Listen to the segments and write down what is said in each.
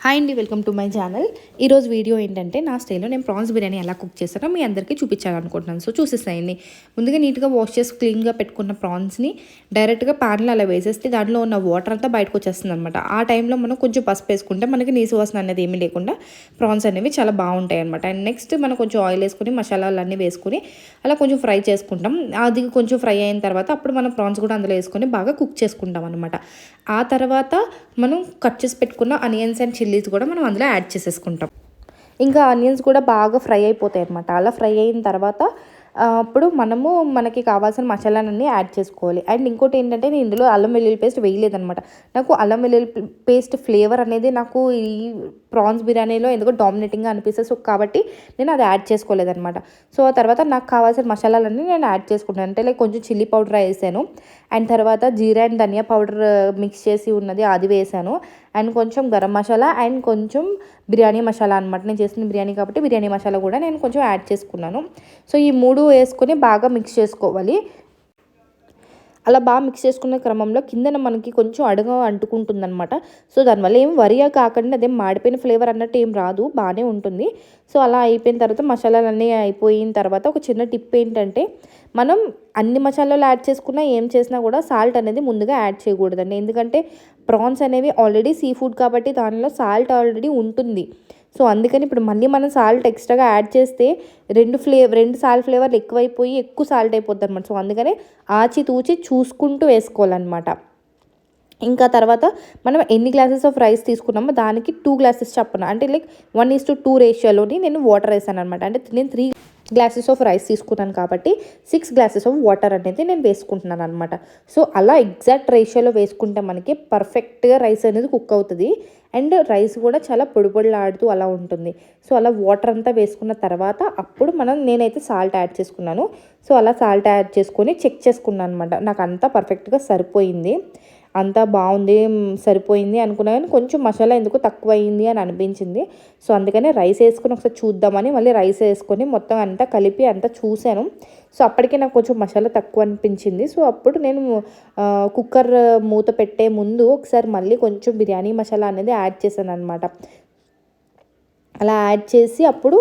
Hi అండి, welcome to my channel. ఈరోజు video ఏంటంటే నా స్టైల్లో నేను ప్రాన్స్ బిర్యానీ ఎలా కుక్ చేస్తానో మీ అందరికీ చూపించాలనుకుంటున్నాను. సో చూసేస్తాయండి. ముందుగా నీట్గా వాష్ చేసి క్లీన్గా పెట్టుకున్న ప్రాన్స్ని డైరెక్ట్గా ప్యాన్లో అలా వేసేస్తే దాంట్లో ఉన్న వాటర్ అంతా బయటకు వచ్చేస్తుంది అనమాట. ఆ టైంలో మనం కొంచెం పసుపు వేసుకుంటే మనకి నీసు వాసన అనేది ఏమీ లేకుండా ప్రాన్స్ అనేవి చాలా బాగుంటాయి అనమాట. అండ్ నెక్స్ట్ మనం కొంచెం ఆయిల్ వేసుకొని మసాలాలన్నీ వేసుకొని అలా కొంచెం ఫ్రై చేసుకుంటాం. అది కొంచెం ఫ్రై అయిన తర్వాత అప్పుడు మనం ప్రాన్స్ కూడా అందులో వేసుకొని బాగా కుక్ చేసుకుంటాం అనమాట. ఆ తర్వాత మనం కట్ చేసి పెట్టుకున్న ఆనియన్స్ అండ్ చిల్లీస్ కూడా మనం అందులో యాడ్ చేసేసుకుంటాం. ఇంకా ఆనియన్స్ కూడా బాగా ఫ్రై అయిపోతాయి అనమాట. అలా ఫ్రై అయిన తర్వాత అప్పుడు మనకి కావాల్సిన మసాలాలన్నీ యాడ్ చేసుకోవాలి. అండ్ ఇంకోటి ఏంటంటే నేను ఇందులో అల్లం వెల్లుల్లి పేస్ట్ వేయలేదనమాట. నాకు అల్లం వెల్లుల్లి పేస్ట్ ఫ్లేవర్ అనేది నాకు ఈ ప్రాన్స్ బిర్యానీలో ఎందుకో డామినేటింగ్గా అనిపిస్తుంది. సో కాబట్టి నేను అది యాడ్ చేసుకోలేదనమాట. సో ఆ తర్వాత నాకు కావాల్సిన మసాలాలన్నీ నేను యాడ్ చేసుకుంటాను. అంటే లైక్ కొంచెం చిల్లీ పౌడర్ వేసాను, అండ్ తర్వాత జీరా అండ్ ధనియా పౌడర్ మిక్స్ చేసి ఉన్నది అది వేసాను, అండ్ కొంచెం గరం మసాలా అండ్ కొంచెం బిర్యానీ మసాలా అనమాట. నేను చేసిన బిర్యానీ కాబట్టి బిర్యానీ మసాలా కూడా నేను కొంచెం యాడ్ చేసుకున్నాను. సో ఈ మూడు వేసుకొని బాగా మిక్స్ చేసుకోవాలి. అలా బాగా మిక్స్ చేసుకునే క్రమంలో కిందన మనకి కొంచెం అడుగ అంటుకుంటుందన్నమాట. సో దానివల్ల ఏం వరియా కాకుండా అదేం మాడిపోయిన ఫ్లేవర్ అన్నట్టు ఏం రాదు, బాగానే ఉంటుంది. సో అలా అయిపోయిన తర్వాత మసాలాలన్నీ అయిపోయిన తర్వాత ఒక చిన్న టిప్ ఏంటంటే మనం అన్ని మసాలాలు యాడ్ చేసుకున్నా ఏం చేసినా కూడా సాల్ట్ అనేది ముందుగా యాడ్ చేయకూడదండి. ఎందుకంటే ప్రాన్స్ అనేవి ఆల్రెడీ సీ ఫుడ్ కాబట్టి దానిలో సాల్ట్ ఆల్రెడీ ఉంటుంది. సో అందుకని ఇప్పుడు మళ్ళీ మనం సాల్ట్ ఎక్స్ట్రాగా యాడ్ చేస్తే రెండు సాల్ట్ ఫ్లేవర్లు ఎక్కువైపోయి ఎక్కువ సాల్ట్ అయిపోద్ది అనమాట. సో అందుకని ఆచితూచి చూసుకుంటూ వేసుకోవాలన్నమాట. ఇంకా తర్వాత మనం ఎన్ని గ్లాసెస్ ఆఫ్ రైస్ తీసుకున్నామో దానికి 2 గ్లాసెస్ చప్పున, అంటే లైక్ 1:2 రేషియోలోని నేను వాటర్ వేసాను అనమాట. అంటే నేను 3 గ్లాసెస్ ఆఫ్ రైస్ తీసుకున్నాను కాబట్టి 6 గ్లాసెస్ ఆఫ్ వాటర్ అనేది నేను వేసుకుంటున్నాను అనమాట. సో అలా ఎగ్జాక్ట్ రేషియోలో వేసుకుంటే మనకి పర్ఫెక్ట్గా రైస్ అనేది కుక్ అవుతుంది. అండ్ రైస్ కూడా చాలా పొడిలాడుతూ అలా ఉంటుంది. సో అలా వాటర్ అంతా వేసుకున్న తర్వాత అప్పుడు నేనైతే సాల్ట్ యాడ్ చేసుకున్నాను. సో అలా సాల్ట్ యాడ్ చేసుకొని చెక్ చేసుకున్నాను అనమాట. నాకు అంతా పర్ఫెక్ట్గా సరిపోయింది, అంతా బాగుంది, సరిపోయింది అనుకున్నా. కానీ కొంచెం మసాలా ఎందుకు తక్కువ అయింది అని అనిపించింది. సో అందుకని రైస్ వేసుకొని ఒకసారి చూద్దామని మళ్ళీ రైస్ వేసుకొని మొత్తం అంతా కలిపి అంతా చూశాను. సో అప్పటికే నాకు కొంచెం మసాలా తక్కువ అనిపించింది. సో అప్పుడు నేను కుక్కర్ మూత పెట్టే ముందు ఒకసారి మళ్ళీ కొంచెం బిర్యానీ మసాలా అనేది యాడ్ చేశాను అనమాట. అలా యాడ్ చేసి అప్పుడు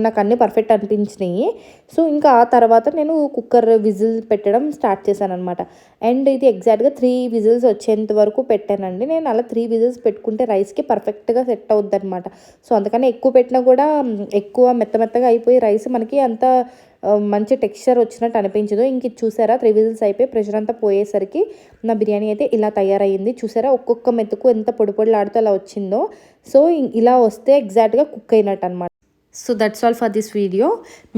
నాకు అన్నీ పర్ఫెక్ట్ అనిపించినాయి. సో ఇంకా ఆ తర్వాత నేను కుక్కర్ విజిల్ పెట్టడం స్టార్ట్ చేశాను అనమాట. అండ్ ఇది ఎగ్జాక్ట్గా 3 విజిల్స్ వచ్చేంత వరకు పెట్టానండి. నేను అలా 3 విజిల్స్ పెట్టుకుంటే రైస్కి పర్ఫెక్ట్గా సెట్ అవుద్ది అనమాట. సో అందుకని ఎక్కువ పెట్టినా కూడా ఎక్కువ మెత్తగా అయిపోయి రైస్ మనకి అంత మంచి టెక్స్చర్ వచ్చినట్టు అనిపించదు. ఇంక ఇది చూసారా, 3 విజిల్స్ అయిపోయి ప్రెషర్ అంతా పోయేసరికి నా బిర్యానీ అయితే ఇలా తయారయ్యింది. చూసారా ఒక్కొక్క మెతుకు ఎంత పొడిలాడుతూ అలా వచ్చిందో. సో ఇలా వస్తే ఎగ్జాక్ట్గా కుక్ అయినట్టు అనమాట. So that's all for this video.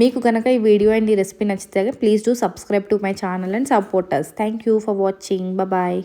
మీకు కనుక ఈ వీడియో అండ్ ఈ రెసిపీ నచ్చితే please do subscribe to my channel and support us. Thank you for watching. Bye.